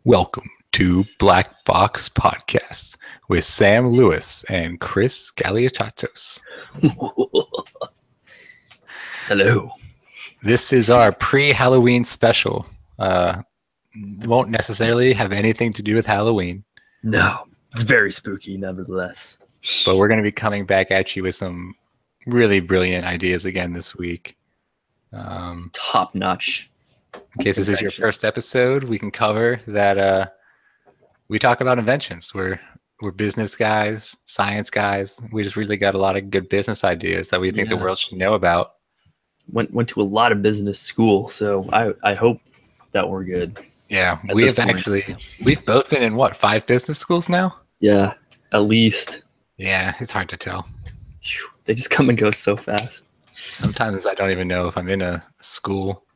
Welcome to Blackbox Podcast with Sam Lewis and Chris Galiachatos. Hello. This is our pre-Halloween special. Won't necessarily have anything to do with Halloween, No, it's very spooky nevertheless. but we're going to be coming back at you with some really brilliant ideas again this week. Top notch. In case this is your first episode, we can cover that we talk about inventions. We're business guys, science guys. We just really got a lot of good business ideas that we think the world should know about. Went to a lot of business school, so I hope that we're good. Yeah, we've both been in 5 business schools now? Yeah, at least. Yeah, it's hard to tell. Whew, they just come and go so fast. Sometimes I don't even know if I'm in a school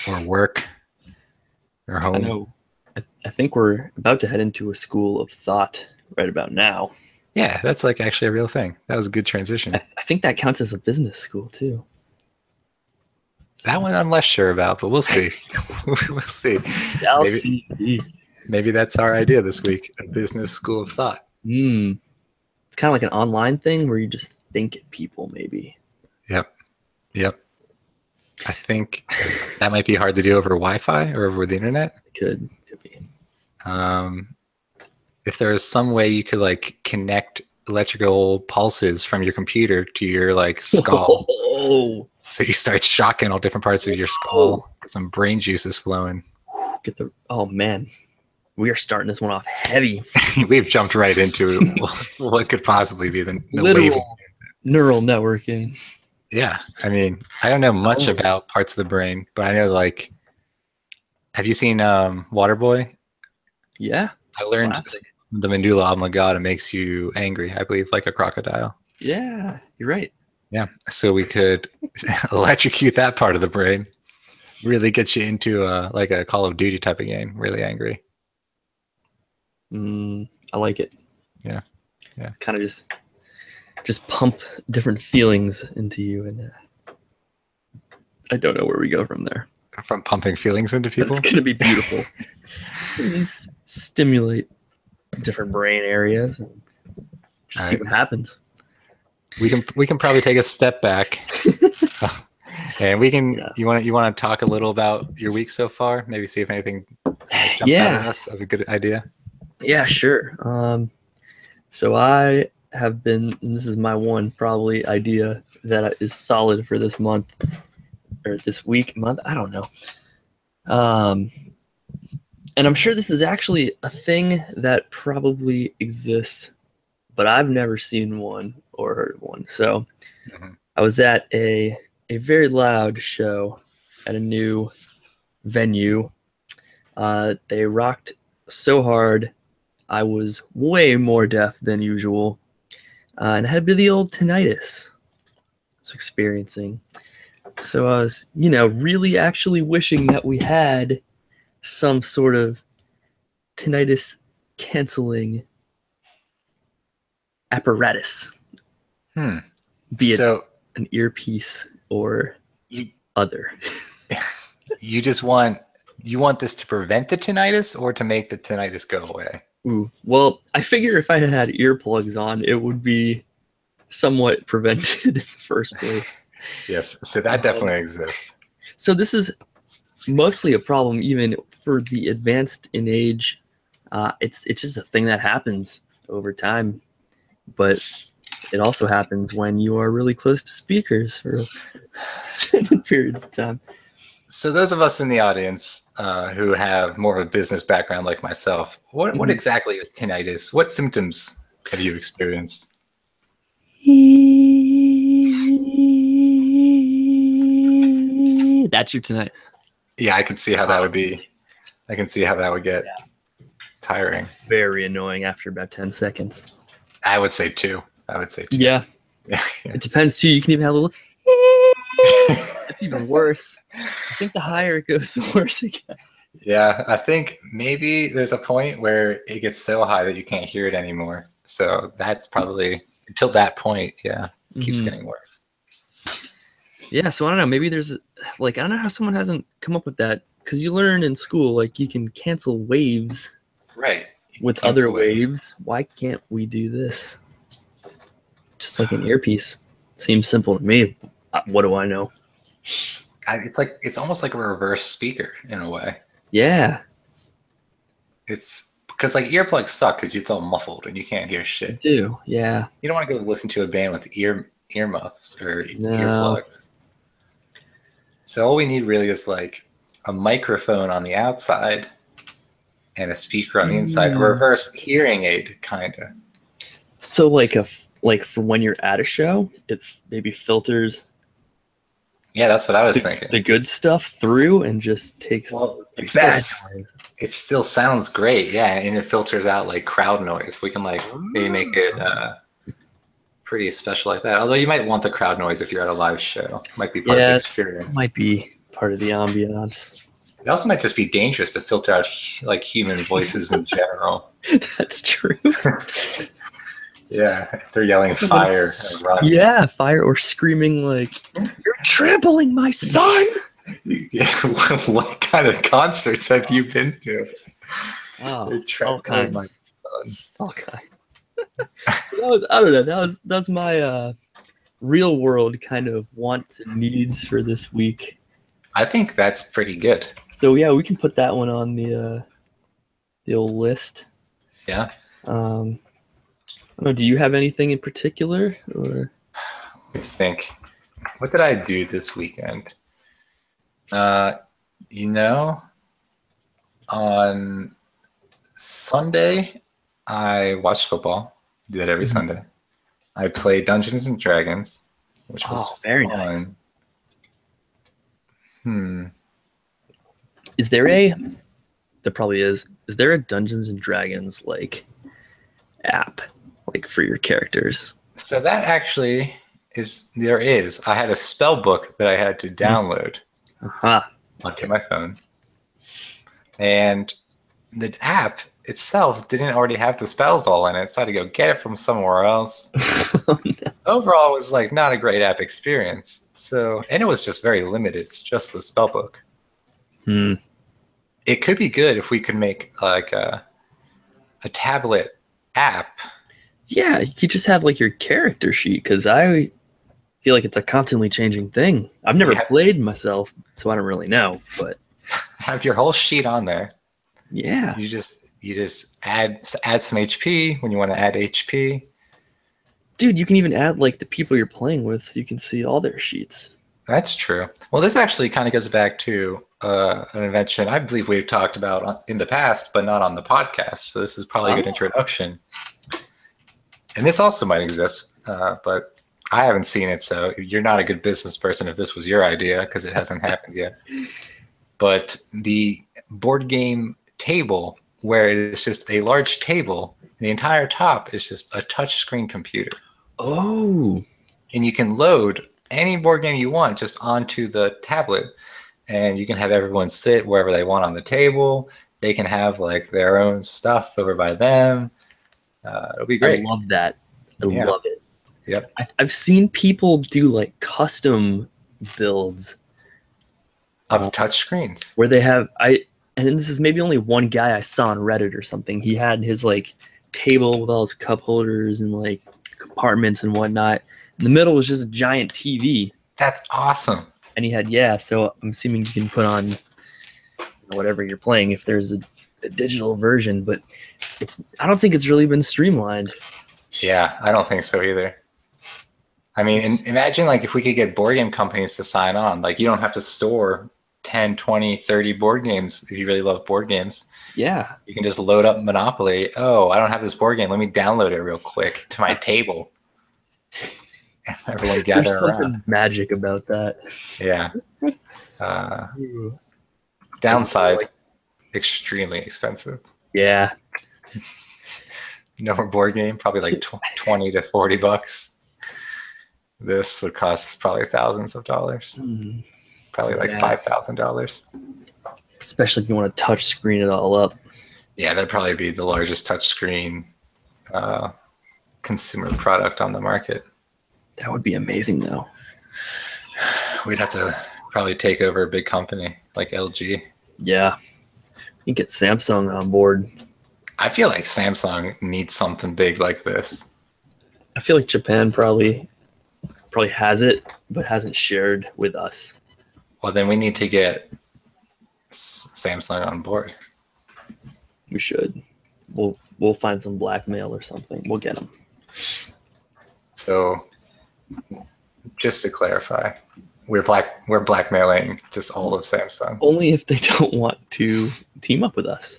or work or home. I know. I think we're about to head into a school of thought right about now. Yeah, that's like actually a real thing. That was a good transition. I think that counts as a business school too. That one I'm less sure about, but we'll see. We'll see. Maybe that's our idea this week, a business school of thought. It's kind of like an online thing where you just think at people, maybe. Yep. I think that might be hard to do over Wi-Fi or over the internet. Could be. If there was some way you could like connect electrical pulses from your computer to your like skull. So you start shocking all different parts of your skull. Get some brain juices flowing. Oh man, we are starting this one off heavy. We've jumped right into what could possibly be the Literal wave. Neural networking. Yeah, I mean, I don't know much about parts of the brain, but I know like, have you seen Waterboy? Yeah, I learned the medulla oblongata makes you angry, I believe, like a crocodile. Yeah, you're right. Yeah, so we could electrocute that part of the brain, really get you into like a Call of Duty type of game, really angry. I like it. Yeah. Kind of just pump different feelings into you, and I don't know where we go from there. From pumping feelings into people? It's gonna be beautiful. These stimulate different brain areas and just see what happens. We can probably take a step back, and we can. Yeah. You want to talk a little about your week so far? Maybe see if anything jumps out at us as a good idea. Yeah, sure. So I have been, and this is my one probably idea that is solid for this month or this month. I don't know. And I'm sure this is actually a thing that probably exists, but I've never seen one or heard of one. So I was at a very loud show at a new venue. They rocked so hard, I was way more deaf than usual. And it had to be the old tinnitus I was experiencing. So I was, really actually wishing that we had some sort of tinnitus canceling apparatus. Be it an earpiece or other. You want this to prevent the tinnitus or to make the tinnitus go away? Ooh, well, I figure if I had earplugs on, it would be somewhat prevented in the first place. Yes, so that definitely exists. So this is mostly a problem even for the advanced in age. It's just a thing that happens over time, but it also happens when you are really close to speakers for certain periods of time. So those of us in the audience who have more of a business background like myself, what exactly is tinnitus? What symptoms have you experienced? That's your tinnitus. Yeah, I can see how that would be. I can see how that would get tiring. Very annoying after about 10 seconds. I would say 2. Yeah. It depends too. You can even have a little. It's even worse. I think the higher it goes, the worse it gets. Yeah, I think maybe there's a point where it gets so high that you can't hear it anymore. So that's probably until that point. Yeah, it keeps getting worse. Yeah, so I don't know. Maybe there's I don't know how someone hasn't come up with that, because you learn in school like you can cancel waves Right. with other waves. Why can't we do this? Just like an earpiece. Seems simple to me. What do I know? It's almost like a reverse speaker in a way. Yeah. It's because like earplugs suck because it's all muffled and you can't hear shit. I do. Yeah. You don't want to go listen to a band with earmuffs or No. earplugs. So all we need really is like a microphone on the outside and a speaker on the inside, a reverse hearing aid, kind of. So like for when you're at a show, it maybe filters. Yeah, that's what I was thinking. The good stuff through and just takes. Well, it still sounds great, yeah, and it filters out like crowd noise. We can like maybe make it pretty special like that. Although you might want the crowd noise if you're at a live show. It might be part of the experience. Might be part of the ambiance. It also might just be dangerous to filter out like human voices in general. That's true. Yeah, if they're yelling fire. Yeah, fire or screaming like, "You're trampling my son!" Yeah, what kind of concerts have you been to? Oh, all kinds. All kinds. I don't know. That's my real world kind of wants and needs for this week. I think that's pretty good. So yeah, we can put that one on the old list. Yeah. I don't know, do you have anything in particular, or? I think. What did I do this weekend? On Sunday, I watched football. Do that every Sunday. I played Dungeons and Dragons, which was very fun. Nice. There probably is. Is there a Dungeons and Dragons like app like for your characters? So that actually there is. I had a spell book that I had to download onto my phone. And the app itself didn't already have the spells all in it, so I had to go get it from somewhere else. Oh, no. Overall, it was like not a great app experience. So, and it was just very limited. It's just the spell book. It could be good if we could make like a tablet app. Yeah, you could just have like your character sheet, because I feel like it's a constantly changing thing. I've never played myself, so I don't really know. But have your whole sheet on there. Yeah, you just add some HP when you want to add HP. Dude, you can even add like the people you're playing with, so you can see all their sheets. That's true. Well, this actually kind of goes back to an invention I believe we've talked about in the past, but not on the podcast. So this is probably a good introduction. And this also might exist, but I haven't seen it. So you're not a good business person if this was your idea, because it hasn't happened yet. But the board game table, where it is just a large table, and the entire top is just a touchscreen computer. Oh. And you can load any board game you want just onto the tablet, and you can have everyone sit wherever they want on the table. They can have like their own stuff over by them. It'll be great. I love that. I love it. Yep. I've seen people do like custom builds of touch screens where they have and this is maybe only one guy I saw on Reddit or something. He had his like table with all his cup holders and like compartments and whatnot. In the middle was just a giant TV. That's awesome. And he had, so I'm assuming you can put on whatever you're playing if there's a digital version, but I don't think it's really been streamlined. Yeah, I don't think so either. I mean, imagine like if we could get board game companies to sign on. Like you don't have to store 10, 20, 30 board games if you really love board games. Yeah. You can just load up Monopoly. Oh, I don't have this board game. Let me download it real quick to my table. Everyone gather There's around. Something magic about that. Yeah. Downside, extremely expensive. Yeah. No board game, probably like 20 to 40 bucks. This would cost probably thousands of dollars. Probably like $5,000. Especially if you want to touch screen it all up. Yeah, that'd probably be the largest touch screen consumer product on the market. That would be amazing, though. We'd have to probably take over a big company like LG. Yeah. You get Samsung on board. I feel like Samsung needs something big like this. I feel like Japan probably has it, but hasn't shared with us. Well, then we need to get Samsung on board. We should. We'll find some blackmail or something. We'll get them. So, just to clarify, we're blackmailing just all of Samsung. Only if they don't want to team up with us,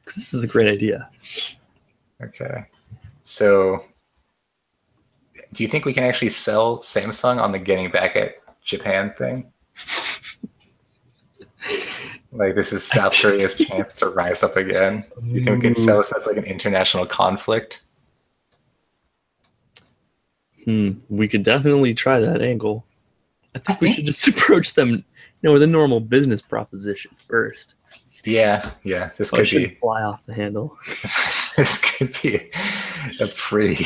because this is a great idea. Okay. So, do you think we can actually sell Samsung on the getting back at Japan thing? Like, this is South Korea's chance to rise up again. You think we can sell this as like an international conflict? We could definitely try that angle. I think we should just approach them, with a normal business proposition first. Yeah. This could be fly off the handle. This could be a pretty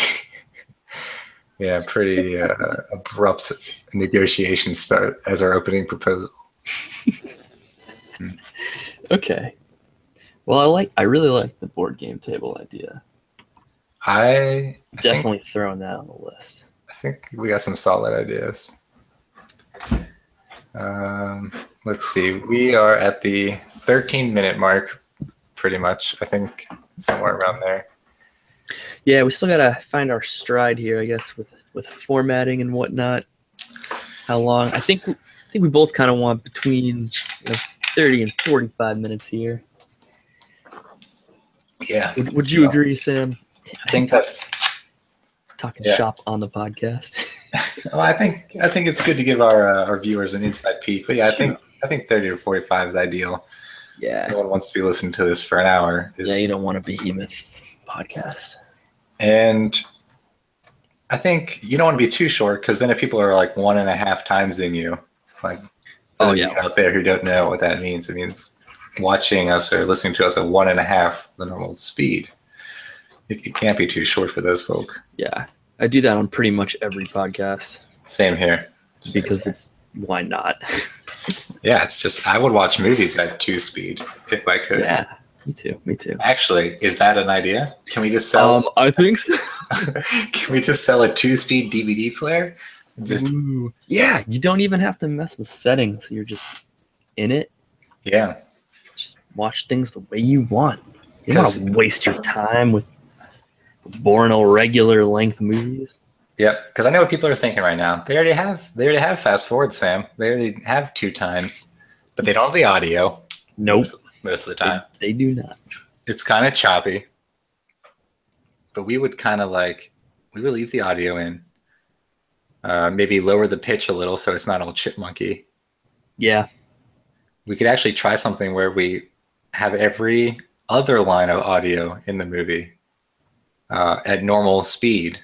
abrupt negotiation start as our opening proposal. Okay. Well, I really like the board game table idea. I definitely throwing that on the list. I think we got some solid ideas. Let's see. We are at the 13-minute mark, pretty much. I think somewhere around there. Yeah, we still gotta find our stride here, I guess, with formatting and whatnot. How long? I think we both kind of want between 30 and 45 minutes here. Yeah. Would you agree, Sam? I think that's talking shop on the podcast. Well, I think it's good to give our viewers an inside peek. But yeah, I think 30 to 45 is ideal. Yeah. No one wants to be listening to this for an hour. Yeah, you don't want a behemoth podcast. And I think you don't want to be too short, because then if people are like 1.5 times in you, like out there who don't know what that means, it means watching us or listening to us at 1.5 the normal speed. It can't be too short for those folk. Yeah, I do that on pretty much every podcast. Same here. Because why not? Yeah, it's just I would watch movies at 2 speed if I could. Yeah, me too. Actually, is that an idea? Can we just sell? I think so. Can we just sell a 2-speed DVD player? Yeah, you don't even have to mess with settings. You're just in it. Yeah. Just watch things the way you want. You don't want to waste your time with boring old regular length movies. Yep, because I know what people are thinking right now. They already have fast forward, Sam. They already have 2 times, but they don't have the audio. Nope. Most of the time. They do not. It's kind of choppy. But we would leave the audio in. Maybe lower the pitch a little so it's not all chipmunky. Yeah. We could actually try something where we have every other line of audio in the movie at normal speed,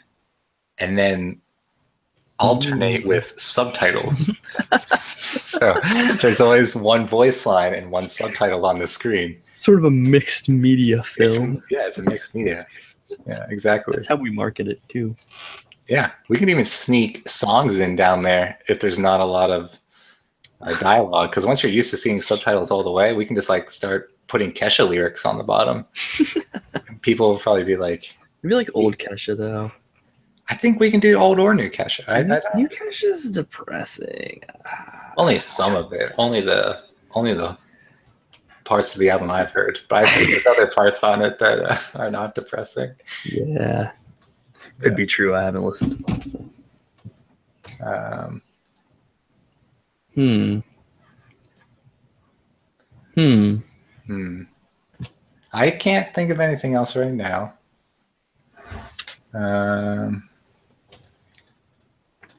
and then alternate with subtitles. So there's always one voice line and one subtitle on the screen. Sort of a mixed media film. It's a mixed media. Yeah, exactly. That's how we market it too. Yeah, we can even sneak songs in down there if there's not a lot of dialogue. Because once you're used to seeing subtitles all the way, we can just start putting Kesha lyrics on the bottom. People will probably be like, maybe like old Kesha though. I think we can do old or new Kesha. New Kesha is depressing. Only some of it. Only the parts of the album I've heard. But I've seen there's other parts on it that are not depressing. Yeah. Could be true. I haven't listened to both. I can't think of anything else right now.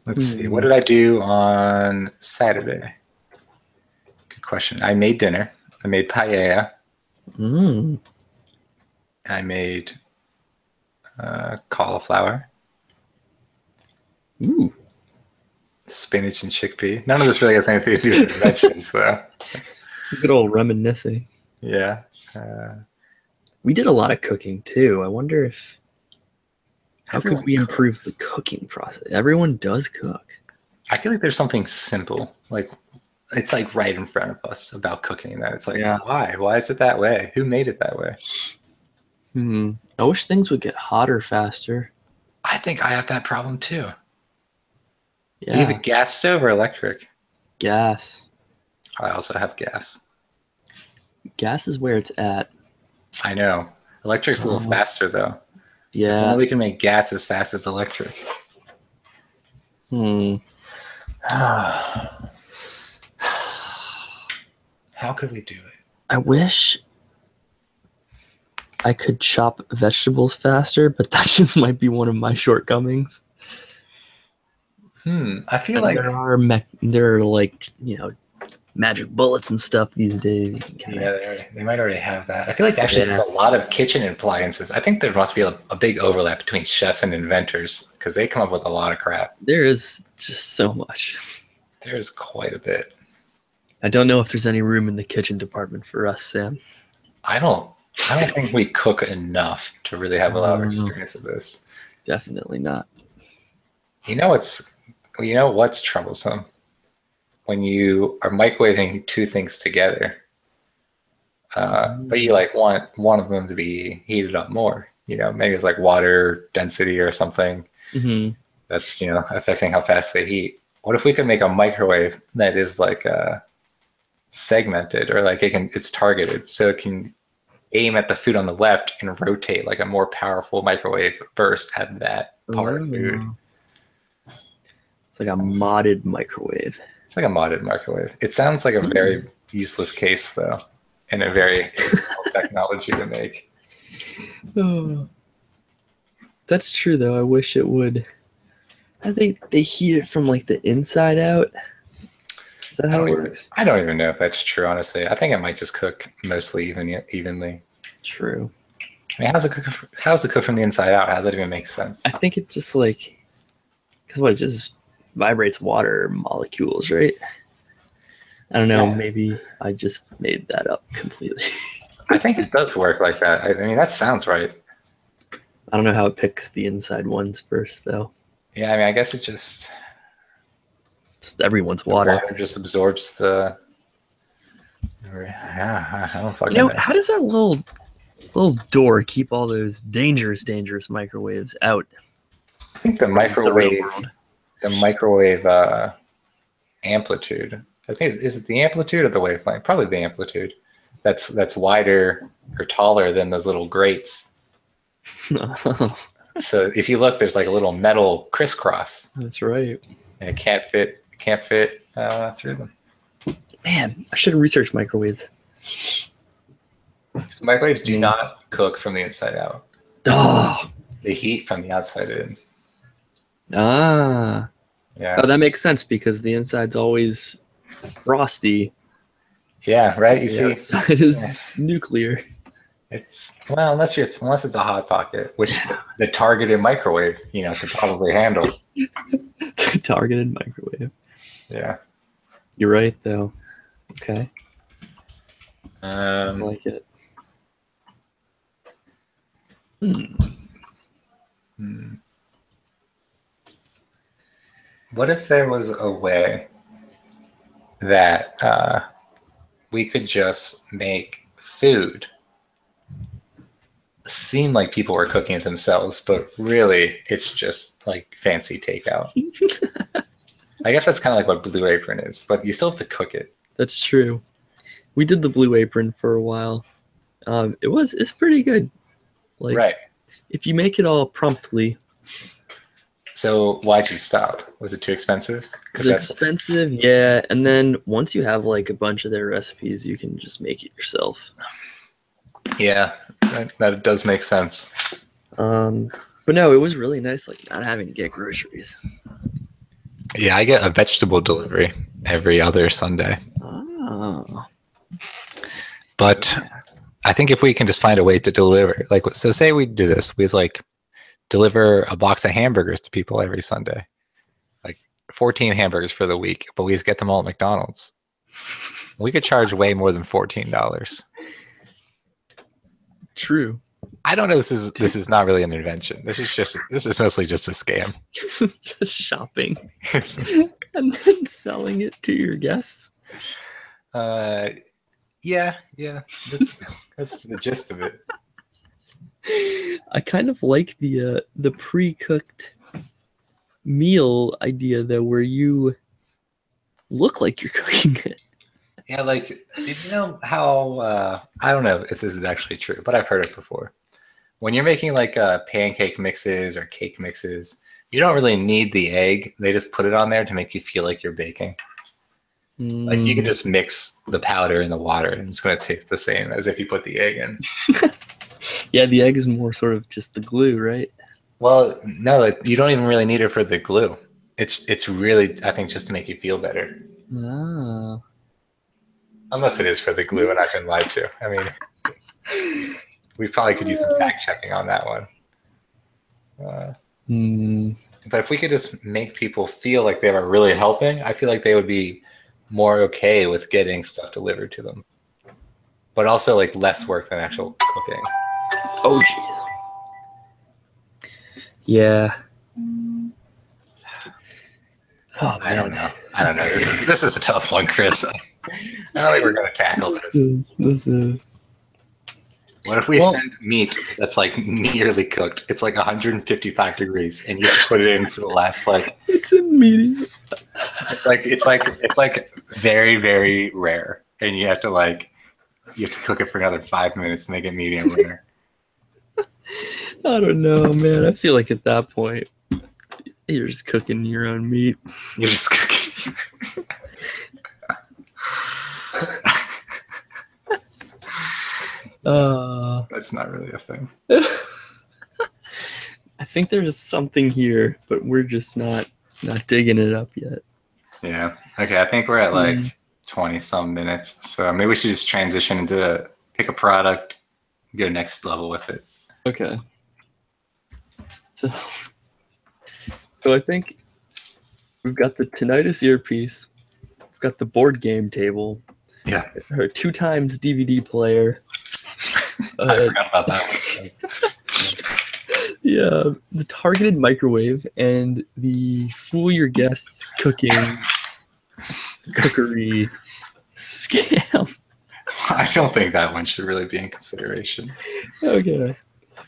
Let's see. What did I do on Saturday? Good question. I made dinner. I made paella. I made cauliflower. Ooh. Spinach and chickpea. None of this really has anything to do with inventions, though. Good old reminiscing. Yeah. We did a lot of cooking, too. I wonder how could we improve the cooking process? Everyone does cook. I feel like there's something simple, it's right in front of us about cooking that it's why? Why is it that way? Who made it that way? I wish things would get hotter faster. I think I have that problem too. Do you have a Yeah, gas stove or electric? gas. I also have gas. Gas is where it's at. I know. Electric's a little Uh, faster though. If only yeah. we can make gas as fast as electric. Hmm. How could we do it? I wish I could chop vegetables faster, but that just might be one of my shortcomings. I feel And like there are like magic bullets and stuff these days. You can they might already have that. I feel like actually there's a lot of kitchen appliances. I think there must be a big overlap between chefs and inventors because they come up with a lot of crap. there is just so much. There's quite a bit. I don't know if there's any room in the kitchen department for us, Sam. I don't think we cook enough to really have a lot of experience of this. Definitely not. You know what's troublesome? When you are microwaving two things together, but you like want one of them to be heated up more. Maybe it's like water density or something that's affecting how fast they heat. What if we could make a microwave that is like segmented, or like it's targeted, so it can aim at the food on the left and rotate like a more powerful microwave burst at that part of food. It's like a modded microwave. It's like a modded microwave. It sounds like a very useless case, though, and a very technology to make. Oh, that's true, though. I wish it would. I think they heat it from like the inside out. Is that how it works? I don't even know if that's true, honestly. I think it might just cook mostly evenly. True. I mean, how's it cook from the inside out? How does that even make sense? I think it just because it just vibrates water molecules, right? I don't know. Yeah. Maybe I just made that up completely. I think it does work like that. I mean, that sounds right. I don't know how it picks the inside ones first, though. Yeah, I mean, I guess it just everyone's water. Water just absorbs the. Yeah, I don't fucking know. How does that little door keep all those dangerous microwaves out? I think the microwave amplitude. I think is it the amplitude or the wavelength? Probably the amplitude. That's wider or taller than those little grates. So if you look, there's like a little metal crisscross. That's right. And it can't fit through them. Man, I should have researched microwaves. So microwaves do not cook from the inside out. Oh. They heat from the outside in. Ah. Yeah. Oh, that makes sense because the inside's always frosty. Yeah, right. You see, outside is nuclear. Unless it's a hot pocket, which the targeted microwave, could probably handle. The targeted microwave. Yeah. You're right, though. Okay. I like it. What if there was a way that we could just make food seem like people were cooking it themselves, but really it's just like fancy takeout? I guess that's kind of like what Blue Apron is, but you still have to cook it. That's true. We did the Blue Apron for a while. It's pretty good. Right. If you make it all promptly. So why'd you stop? Was it too expensive? It's expensive, yeah. And then once you have like a bunch of their recipes, you can just make it yourself. Yeah, that does make sense. But no, it was really nice, like not having to get groceries. Yeah, I get a vegetable delivery every other Sunday. Oh. But I think if we can just find a way to deliver, so say we do this, we deliver a box of hamburgers to people every Sunday, like 14 hamburgers for the week, but we just get them all at McDonald's. We could charge way more than $14. True. I don't know. This is not really an invention. This is mostly just a scam. This is just shopping and then selling it to your guests. Yeah. That's the gist of it. I kind of like the pre-cooked meal idea though, where you look like you're cooking it. Yeah, like, did you know how, I don't know if this is actually true, but I've heard it before. When you're making like pancake mixes or cake mixes, you don't really need the egg. They just put it on there to make you feel like you're baking. Like you can just mix the powder in the water and it's going to taste the same as if you put the egg in. Yeah, the egg is more sort of just the glue, right? Well, no, you don't even really need it for the glue. It's really, I think, just to make you feel better. Oh. Unless it is for the glue and I've been lied to. I mean, we probably could use some fact checking on that one. But if we could just make people feel like they were really helping, I feel like they would be more okay with getting stuff delivered to them. But also like less work than actual cooking. Oh, jeez. Yeah. Oh, I don't know. This is a tough one, Chris. I don't think we're going to tackle this. This is. What if we send meat that's like nearly cooked? It's like 155 degrees, and you have to put it in for the last like. It's immediate. It's like very, very rare, and you have to cook it for another 5 minutes to make it medium rare. I don't know, man. I feel like at that point, you're just cooking your own meat. You're just cooking. That's not really a thing. I think there's something here, but we're just not digging it up yet. Yeah. Okay. I think we're at like 20 some minutes. So maybe we should just transition into pick a product, go next level with it. Okay. So I think we've got the tinnitus earpiece. We've got the board game table. Yeah. Her 2x DVD player. I forgot about that one. Yeah, the targeted microwave and the fool your guests cookery scam. I don't think that one should really be in consideration. Okay.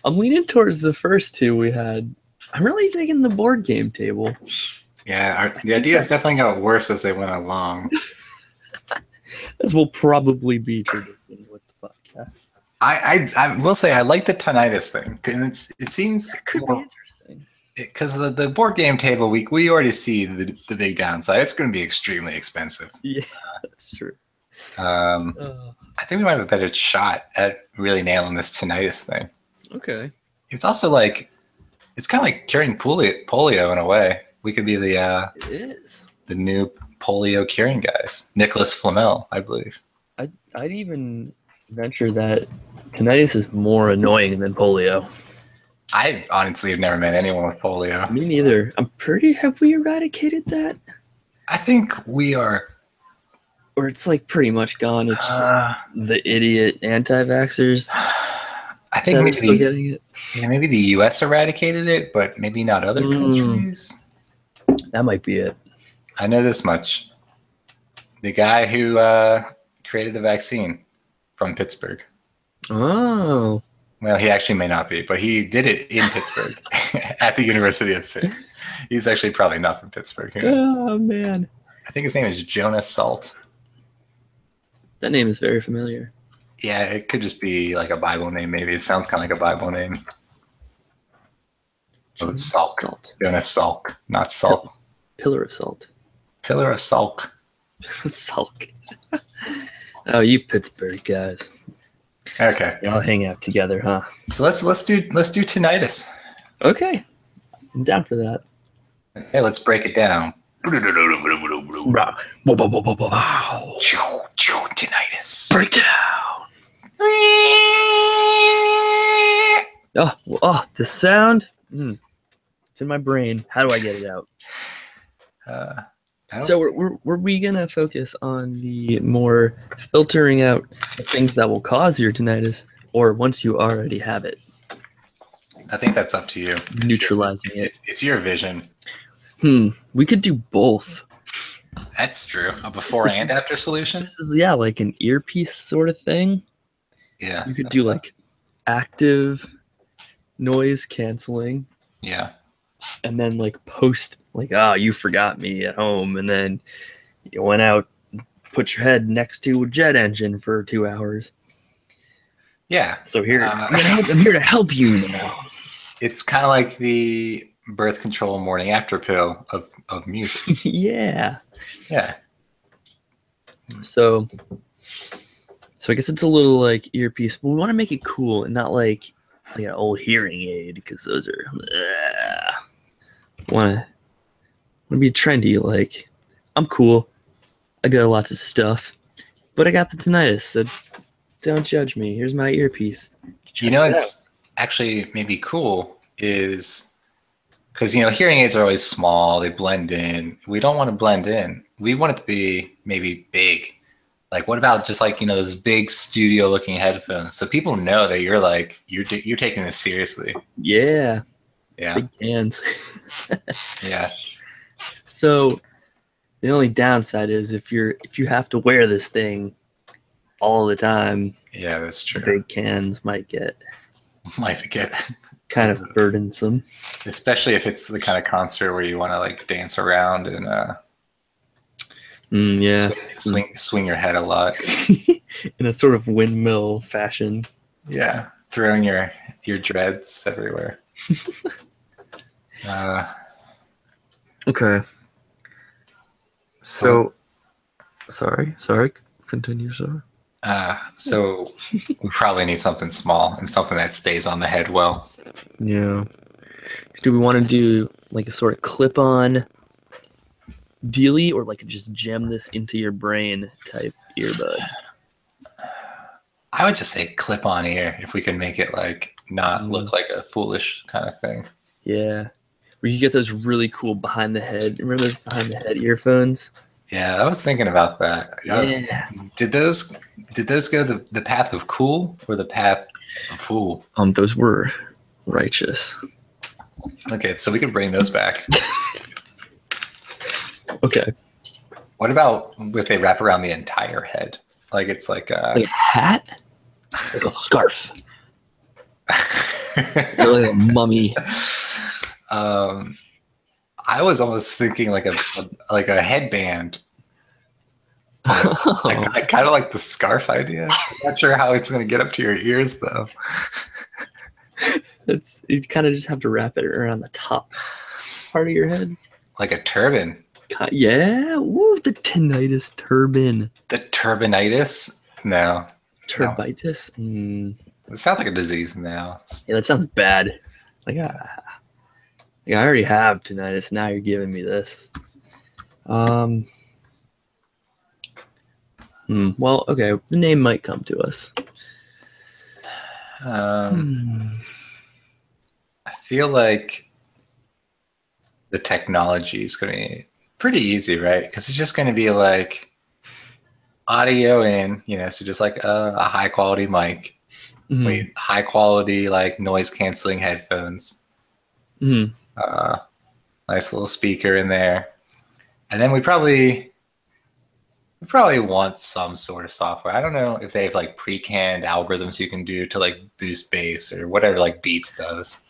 I'm leaning towards the first two we had. I'm really digging the board game table. Yeah, the ideas definitely got worse as they went along. As will probably be tradition with the podcast. I will say I like the tinnitus thing, and it seems more interesting because the board game table we already see the big downside. It's going to be extremely expensive. Yeah, that's true. I think we might have a better shot at really nailing this tinnitus thing. Okay. It's also it's kind of like curing polio in a way. We could be the new polio curing guys. Nicholas Flamel, I believe. I'd even venture that tinnitus is more annoying than polio. I honestly have never met anyone with polio. Me neither. Have we eradicated that? I think we are. Or it's like pretty much gone. It's just the idiot anti-vaxxers. I think maybe still getting it. Yeah, maybe the U.S. eradicated it, but maybe not other countries. That might be it. I know this much. The guy who created the vaccine from Pittsburgh. Oh. Well, he actually may not be, but he did it in Pittsburgh at the University of Pitt. He's actually probably not from Pittsburgh. Oh, man. I think his name is Jonas Salt. That name is very familiar. Yeah, it could just be like a Bible name, maybe. It sounds kind of like a Bible name. Salk. Jonas Salk, not Salt. Pillar of Salt. Pillar of Salk. Salk. Oh, you Pittsburgh guys. Okay. Y'all hang out together, huh? So let's do tinnitus. Okay. I'm down for that. Okay, let's break it down. Tinnitus. Breakdown. Oh, the sound. It's in my brain. How do I get it out? So were we gonna focus on the more filtering out the things that will cause your tinnitus, or once you already have it? I think that's up to you. Neutralizing it. It's your vision. We could do both. That's true. A before and after solution? This is like an earpiece sort of thing. Yeah. You could do like active noise canceling. Yeah. And then like post like, you forgot me at home, and then you went out, put your head next to a jet engine for 2 hours. Yeah. So here I'm here to help you now. It's kind of like the birth control morning after pill of music. Yeah. Yeah. So I guess it's a little like earpiece, but we want to make it cool and not like an old hearing aid, because those are want to be trendy. Like, I'm cool, I got lots of stuff, but I got the tinnitus, so don't judge me. Here's my earpiece. It's actually maybe cool is because, hearing aids are always small. They blend in. We don't want to blend in. We want it to be maybe big. Like, what about just like, those big studio looking headphones? So people know that you're like, you're taking this seriously. Yeah. Yeah. Big hands. Yeah. So the only downside is if you have to wear this thing all the time. Yeah, that's true. Big cans might get kind of burdensome. Especially if it's the kind of concert where you want to like dance around and swing your head a lot in a sort of windmill fashion. Yeah, throwing your dreads everywhere. Okay. So sorry. Continue, sir. So we probably need something small and something that stays on the head well. Yeah. Do we want to do like a sort of clip-on dealy, or like just jam this into your brain type earbud? I would just say clip-on ear if we can make it like not look like a foolish kind of thing. Yeah. Where you get those really cool behind the head. Remember those behind the head earphones? Yeah, I was thinking about that. Yeah. Did those go the path of cool or the path of fool? Those were righteous. Okay, so we can bring those back. Okay. What about if they wrap around the entire head? Like it's like a hat? Like a scarf. Like a mummy. I was almost thinking like a headband. I kind of like the scarf idea. I'm not sure how it's going to get up to your ears though. You kind of just have to wrap it around the top part of your head, like a turban. Yeah, woo, the tinnitus turban. The turbinitis? No. Turbitis? No. It sounds like a disease now. Yeah, that sounds bad. Like, I already have tinnitus. Now you're giving me this. Well, okay. The name might come to us. I feel like the technology is going to be pretty easy, right? Because it's just going to be like audio in, so just like a high quality mic, high quality like noise canceling headphones, nice little speaker in there, and then we probably want some sort of software. I don't know if they have like pre-canned algorithms you can do to like boost bass or whatever like Beats does.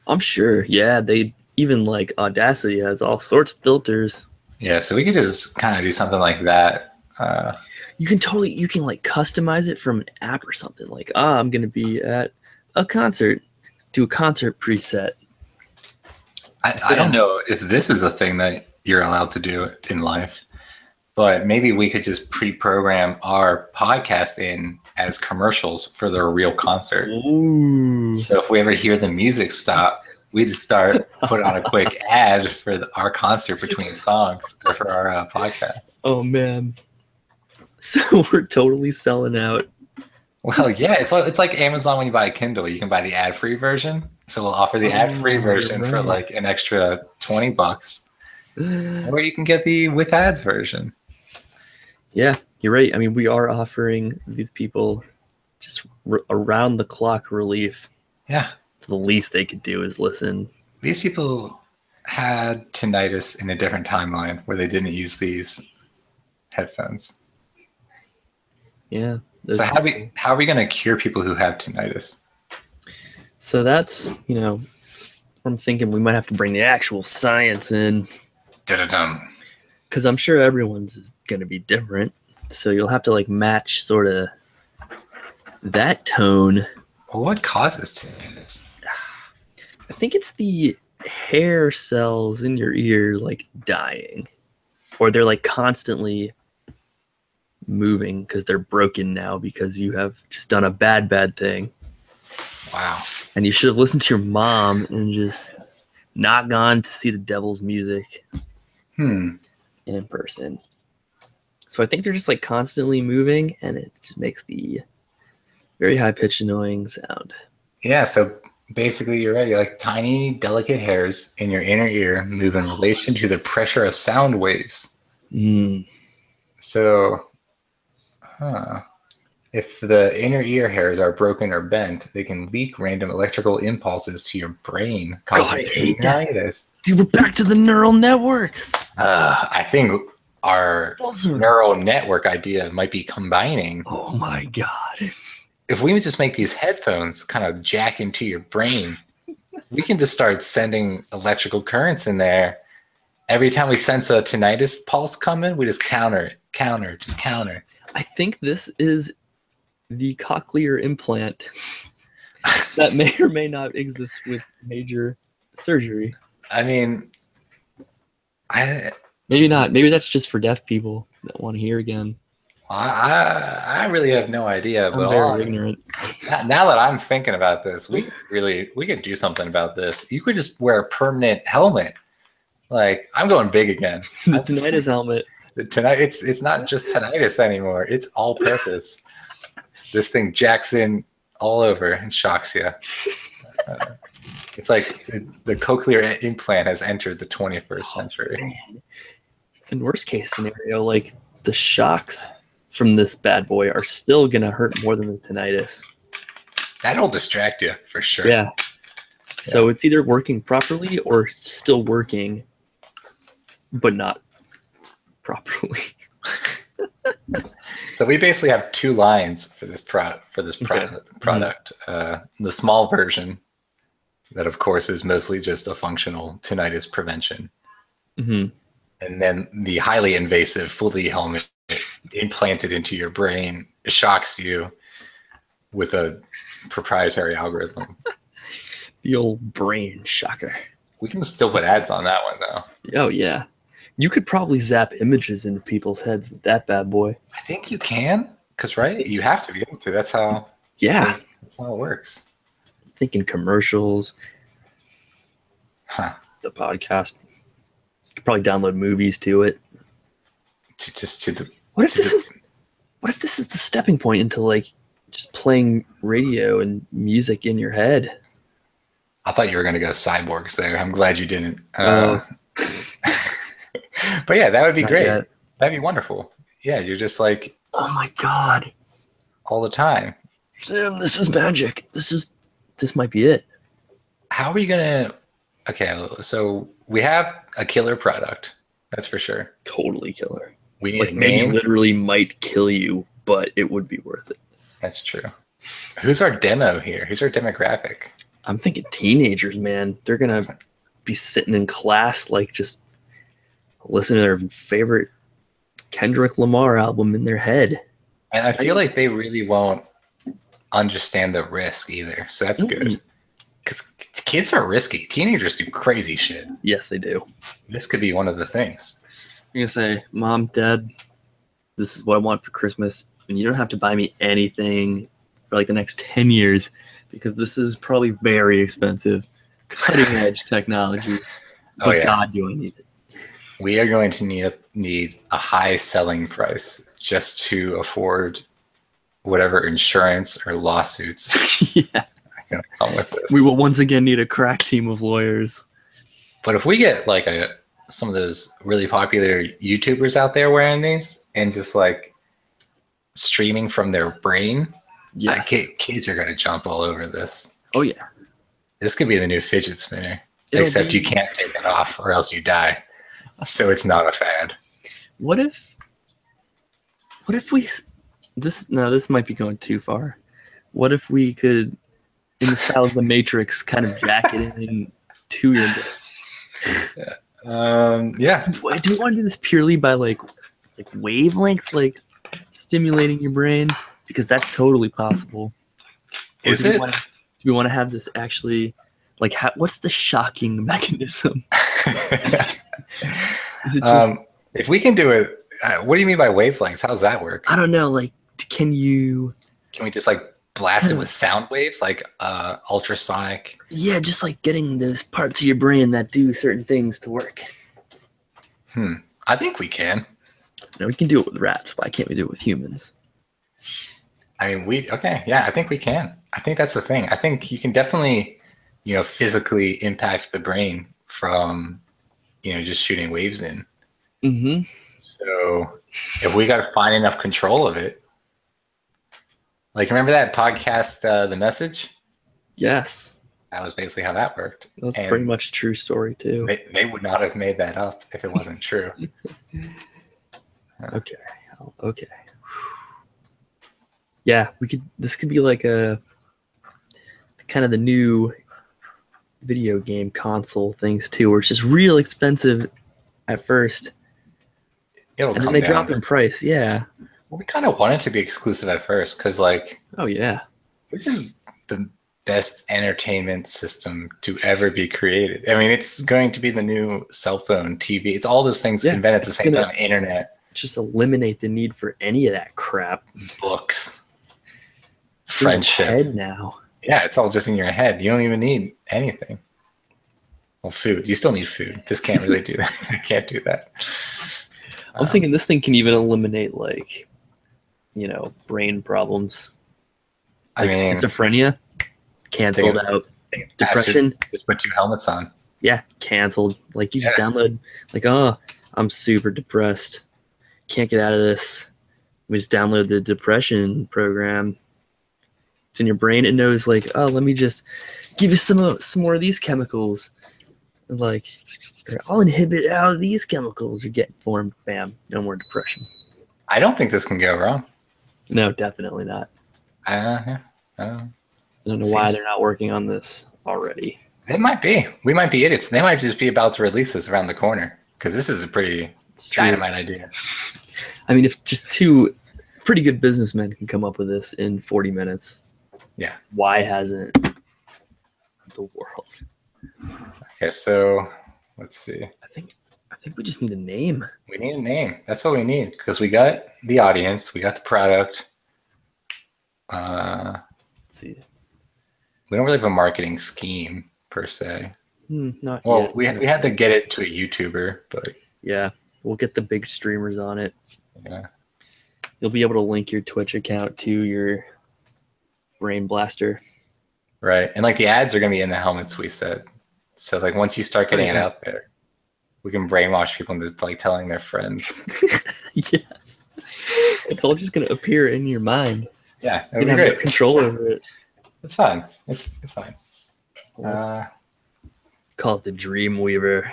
I'm sure. Yeah, they even like Audacity has all sorts of filters. Yeah, so we could just kind of do something like that. You can like customize it from an app or something. Like, I'm going to be at a concert. Do a concert preset. I don't know if this is a thing that you're allowed to do in life, but maybe we could just pre-program our podcast in as commercials for their real concert. Ooh. So if we ever hear the music stop, we just put on a quick ad for our concert between songs or for our podcast. Oh man. So we're totally selling out. Well, yeah, it's like Amazon when you buy a Kindle, you can buy the ad-free version. So we'll offer the ad-free version for like an extra $20. Or you can get the with ads version. Yeah, you're right. I mean, we are offering these people just around the clock relief. Yeah. The least they could do is listen. These people had tinnitus in a different timeline where they didn't use these headphones. Yeah. So how are we going to cure people who have tinnitus? So that's, I'm thinking we might have to bring the actual science in. Da-da-dum. Because I'm sure everyone's is going to be different. So you'll have to like match sort of that tone. Well, what causes tinnitus? I think it's the hair cells in your ear like dying, or they're like constantly moving because they're broken now because you have just done a bad thing. Wow. And you should have listened to your mom and just not gone to see the devil's music in person. So I think they're just like constantly moving, and it just makes the very high-pitched annoying sound. Yeah, so basically you're right. You're like tiny, delicate hairs in your inner ear move in relation to the pressure of sound waves. So, if the inner ear hairs are broken or bent, they can leak random electrical impulses to your brain, causing tinnitus. Dude, we're back to the neural networks. I think our neural network idea might be combining. Oh my god. If we would just make these headphones kind of jack into your brain, we can just start sending electrical currents in there. Every time we sense a tinnitus pulse coming, we just counter. I think this is the cochlear implant that may or may not exist with major surgery. I mean, maybe not. Maybe that's just for deaf people that want to hear again. I really have no idea. I'm very ignorant. Now that I'm thinking about this, we could do something about this. You could just wear a permanent helmet. Like, I'm going big again. The tinnitus helmet. Tonight, it's not just tinnitus anymore. It's all purpose. This thing jacks in all over and shocks you. It's like the cochlear implant has entered the 21st century. In worst case scenario, like the shocks from this bad boy are still gonna hurt more than the tinnitus. That'll distract you for sure. Yeah. So it's either working properly or still working, but not properly. So we basically have two lines for this product. The small version, that of course is mostly just a functional tinnitus prevention, and then the highly invasive, fully helmet implanted into your brain shocks you with a proprietary algorithm. The old brain shocker. We can still put ads on that one though. Oh yeah. You could probably zap images into people's heads with that bad boy. I think you can, because right, you have to be able to. That's how it works. I'm thinking commercials. The podcast. You could probably download movies to it. What if this is the stepping point into like just playing radio and music in your head? I thought you were going to go cyborgs there. I'm glad you didn't. But yeah, that would be great. Yet. That'd be wonderful. Yeah, you're just like, oh my god, all the time. Sam, this is magic. This might be it. How are you gonna? Okay, so we have a killer product. That's for sure. Totally killer. We need like a name. Maybe literally might kill you, but it would be worth it. That's true. Who's our demo here? Who's our demographic? I'm thinking teenagers, man. They're gonna be sitting in class, like just listening to their favorite Kendrick Lamar album in their head. And I feel like they really won't understand the risk either. So that's good. Because kids are risky. Teenagers do crazy shit. Yes, they do. This could be one of the things. You're going to say, Mom, Dad, this is what I want for Christmas. And you don't have to buy me anything for like the next 10 years because this is probably very expensive. Cutting edge technology. But God, do I need it. We are going to need a high selling price just to afford whatever insurance or lawsuits are going to come with this. We will once again need a crack team of lawyers. But if we get like some of those really popular YouTubers out there wearing these and just like streaming from their brain, kids are going to jump all over this. Oh yeah. This could be the new fidget spinner, except you can't take it off or else you die. So it's not a fad. What if we this might be going too far. What if we could in the style of the Matrix, kind of jacketed into your brain. Yeah. Do you want to do this purely by like wavelengths, like stimulating your brain? Because that's totally possible. Is it? Do we want to have this actually, like, what's the shocking mechanism? Is it just, if we can do it, what do you mean by wavelengths? How does that work? I don't know. Like, can we just like blast it with sound waves, like ultrasonic? Yeah, just like getting those parts of your brain that do certain things to work. I think we can. No, we can do it with rats. Why can't we do it with humans? I mean, I think we can. I think that's the thing. I think you can definitely, physically impact the brain from, just shooting waves in. Mm-hmm. So if we got to find enough control of it, like, remember that podcast, The Message? Yes. That was basically how that worked. That's pretty much a true story too. They would not have made that up if it wasn't true. Okay. Yeah, this could be like a kind of the new video game console things too, where it's just real expensive at first. And then they drop in price. Yeah. Well, we kind of want it to be exclusive at first because, like, oh yeah, this is the best entertainment system to ever be created. I mean, it's going to be the new cell phone, TV. It's all those things invented at the same time. Internet. Just eliminate the need for any of that crap. Books. Friendship. Head now. Yeah, it's all just in your head. You don't even need anything. Well, food. You still need food. This can't really do that. I can't do that. I'm thinking this thing can even eliminate, like, brain problems. Like schizophrenia, canceled out. Depression. Just put 2 helmets on. Yeah, canceled. Like, you just download, like, oh, I'm super depressed. Can't get out of this. We just download the depression program. It's in your brain. It knows, like, oh, let me just give you some more of these chemicals. And, like, I'll inhibit out of these chemicals. You're getting formed. Bam. No more depression. I don't think this can go wrong. No, definitely not. I don't know why they're not working on this already. It might be. We might be idiots. They might just be about to release this around the corner because this is a pretty dynamite idea. I mean, if just 2 pretty good businessmen can come up with this in 40 minutes, yeah, why hasn't the world? Okay, so let's see. I think we just need a name. We need a name. That's what we need because we got the audience, we got the product. Let's see. We don't really have a marketing scheme per se. Not well, yet. we had to get it to a YouTuber, but yeah, we'll get the big streamers on it. Yeah, you'll be able to link your Twitch account to your Brain Blaster. Right, and like the ads are gonna be in the helmets. We said so. Like once you start getting it out there, we can brainwash people into like telling their friends. Yes, it's all just gonna appear in your mind. Yeah, you have no control over it. It's fine. It's fine. Call it the Dreamweaver.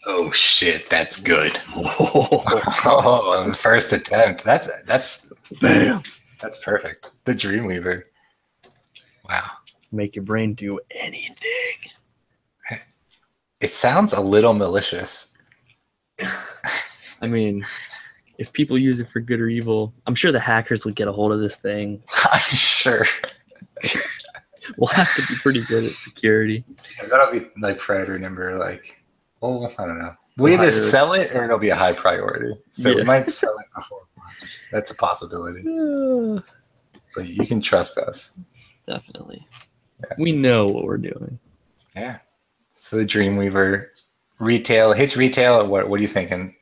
Oh shit, that's good. Oh, the first attempt. That's bam. That's perfect. The Dreamweaver. Wow. Make your brain do anything. It sounds a little malicious. I mean, if people use it for good or evil, I'm sure the hackers would get a hold of this thing. I'm sure. We'll have to be pretty good at security. Yeah, that'll be like priority number, like, well, I don't know. We either sell it or it'll be a high priority. So we might sell it before. That's a possibility. But you can trust us. Definitely. Yeah. We know what we're doing. Yeah. So the Dreamweaver hits retail at what are you thinking?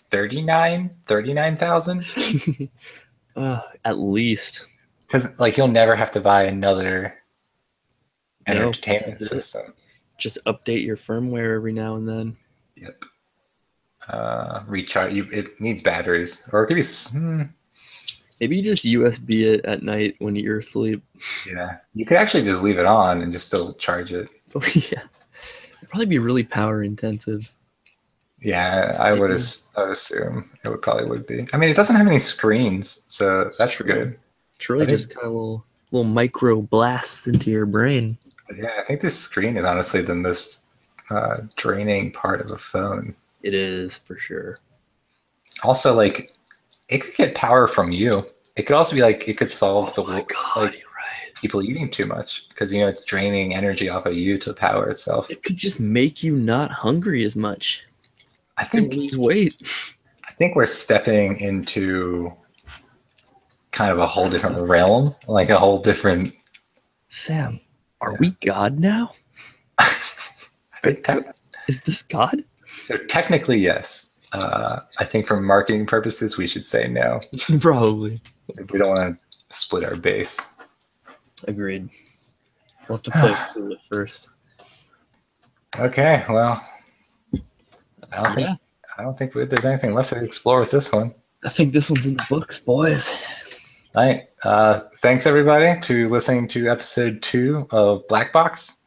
39,000? At least. Because like you'll never have to buy another entertainment system. Just update your firmware every now and then. Yep. Recharge. It needs batteries, or it could be. Maybe you just USB it at night when you're asleep. Yeah, you could actually just leave it on and just still charge it. Oh yeah, it'd probably be really power intensive. Yeah, I would assume it would be. I mean, it doesn't have any screens, so that's good. It's really just kind of a little Little micro blasts into your brain. Yeah, I think this screen is honestly the most draining part of a phone. It is, for sure. Also, like, it could get power from you. It could also be like, it could solve God, you're right. people eating too much, because it's draining energy off of you to power itself. It could just make you not hungry as much. I think lose weight. I think we're stepping into kind of a whole different realm, like a whole different. Sam, are we God now? Is this God? So technically, yes. I think for marketing purposes, we should say no. Probably. We don't want to split our base. Agreed. We'll have to play through it first. Okay, well, I don't think there's anything left to explore with this one. I think this one's in the books, boys. All right. Thanks, everybody, to listening to episode 2 of Blackbox.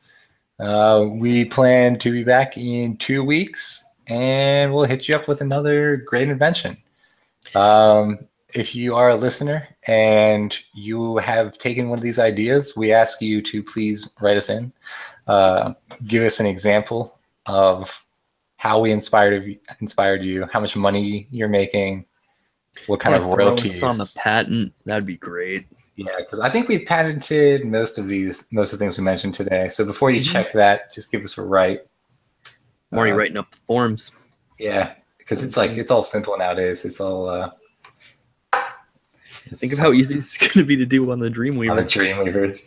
We plan to be back in 2 weeks, and we'll hit you up with another great invention. If you are a listener and you have taken one of these ideas, we ask you to please write us in. Give us an example of how we inspired you, how much money you're making, what kind of royalties. On the patent, that'd be great. Yeah, because I think we patented most of the things we mentioned today. So before you check that, just give us a write. I'm already writing up the forms. Yeah, because it's all simple nowadays. It's all. Think of how easy it's going to be to do on the Dreamweaver. On the Dreamweaver.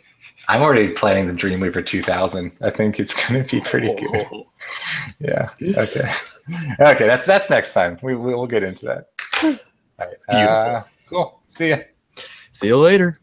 I'm already planning the Dreamweaver 2000. I think it's going to be pretty good. Yeah. Okay. Okay. That's next time. We'll get into that. All right. Cool. See ya. See you later.